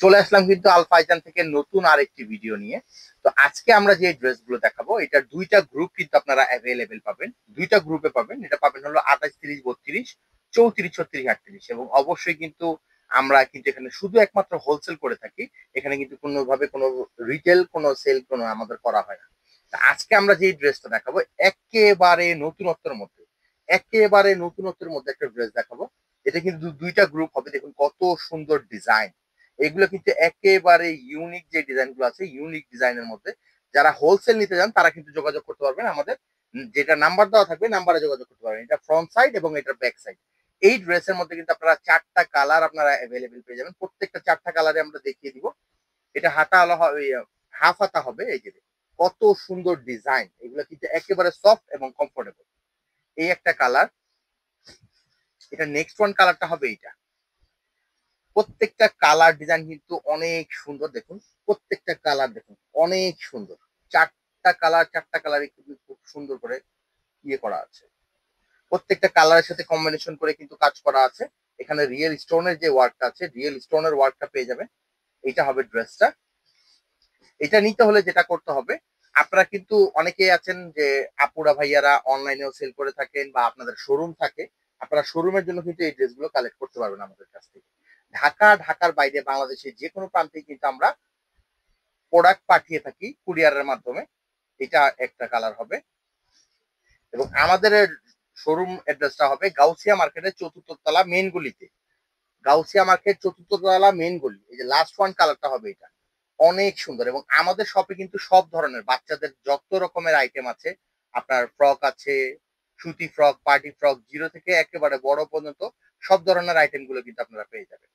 চলে আসলাম কিন্তু আল ফাইজান থেকে নতুন আরেকটি ভিডিও নিয়ে। তো আজকে আমরা যে ড্রেসগুলো দেখাবো এটা দুইটা গ্রুপ কিন্তু আপনারা অ্যাভেলেবেল পাবেন, দুইটা গ্রুপে পাবেন। এটা পাবেন হলো 28, 30, 32, 34, 36, 38। এবং অবশ্যই কিন্তু আমরা কিন্তু এখানে শুধু একমাত্র হোলসেল করে থাকি। এখানে কিন্তু কোনোভাবে কোনো রিটেল কোনো সেল কোনো আমাদের করা হয় না। তা আজকে আমরা যে ড্রেসটা দেখাবো একেবারে নতুনত্বের মধ্যে, একেবারে নতুনত্বের মধ্যে একটা ড্রেস দেখাবো। এটা কিন্তু দুইটা গ্রুপ হবে, দেখুন কত সুন্দর ডিজাইন। এগুলো কিন্তু একেবারে ইউনিক, যে ডিজাইন গুলো আছে ইউনিক ডিজাইনের মধ্যে। যারা হোলসেল নিতে চান তারা কিন্তু যোগাযোগ করতে পারবেন আমাদের, যেটা নাম্বার দেওয়া থাকবে নাম্বারে যোগাযোগ করতে পারবেন। এটা ফ্রন্ট সাইড এবং এটা ব্যাক সাইড। এই ড্রেসের মধ্যে কিন্তু আপনারা চারটা কালার আপনারা অ্যাভেলেবেল পেয়ে যাবেন। প্রত্যেকটা চারটা কালারে আমরা দেখিয়ে দিব। এটা হাতা আলা হবে, হাফ হাতা হবে। এই যে কত সুন্দর ডিজাইন, এগুলো কিন্তু একেবারে সফট এবং কমফোর্টেবল। এই একটা কালার। এটা নেক্সট ওয়ান কালারটা হবে এইটা। প্রত্যেকটা কালার ডিজাইন কিন্তু অনেক সুন্দর, দেখুন প্রত্যেকটা কালার দেখুন অনেক সুন্দর। চারটা কালার, চারটা কালারই কিন্তু খুব সুন্দর করে ইয়ে করা আছে। প্রত্যেকটা কালারের সাথে কম্বিনেশন করে কিন্তু কাজ করা আছে। এখানে রিয়েল স্টোনের যে ওয়ার্কটা আছে, রিয়েল স্টোনের ওয়ার্কটা পেয়ে যাবেন। এটা হবে ড্রেসটা। এটা নিতে হলে যেটা করতে হবে, আপনারা কিন্তু অনেকেই আছেন যে আপুরা ভাইয়ারা অনলাইনেও সেল করে থাকেন বা আপনাদের শোরুম থাকে। আপনারা শোরুমের জন্য কিন্তু এই ড্রেসগুলো কালেক্ট করতে পারবেন আমাদের কাছ থেকে। ঢাকা, ঢাকার বাইরে বাংলাদেশের যে কোনো প্রান্তে কিন্তু আমরা প্রোডাক্ট পাঠিয়ে থাকি কুরিয়ারের মাধ্যমে। এটা একটা কালার হবে। এবং আমাদের শোরুম অ্যাড্রেসটা হবে গাউসিয়া মার্কেটের চতুর্থ তলা মেন গলিতে। গাউসিয়া মার্কেট চতুর্থ তলা মেন গলি। এই যে লাস্ট ওয়ান কালারটা হবে এটা অনেক সুন্দর। এবং আমাদের শপে কিন্তু সব ধরনের বাচ্চাদের যত রকমের আইটেম আছে, আপনার ফ্রক আছে, সুতি ফ্রক, পার্টি ফ্রক, জিরো থেকে একেবারে বড় পর্যন্ত সব ধরনের আইটেম গুলো কিন্তু আপনারা পেয়ে যাবেন।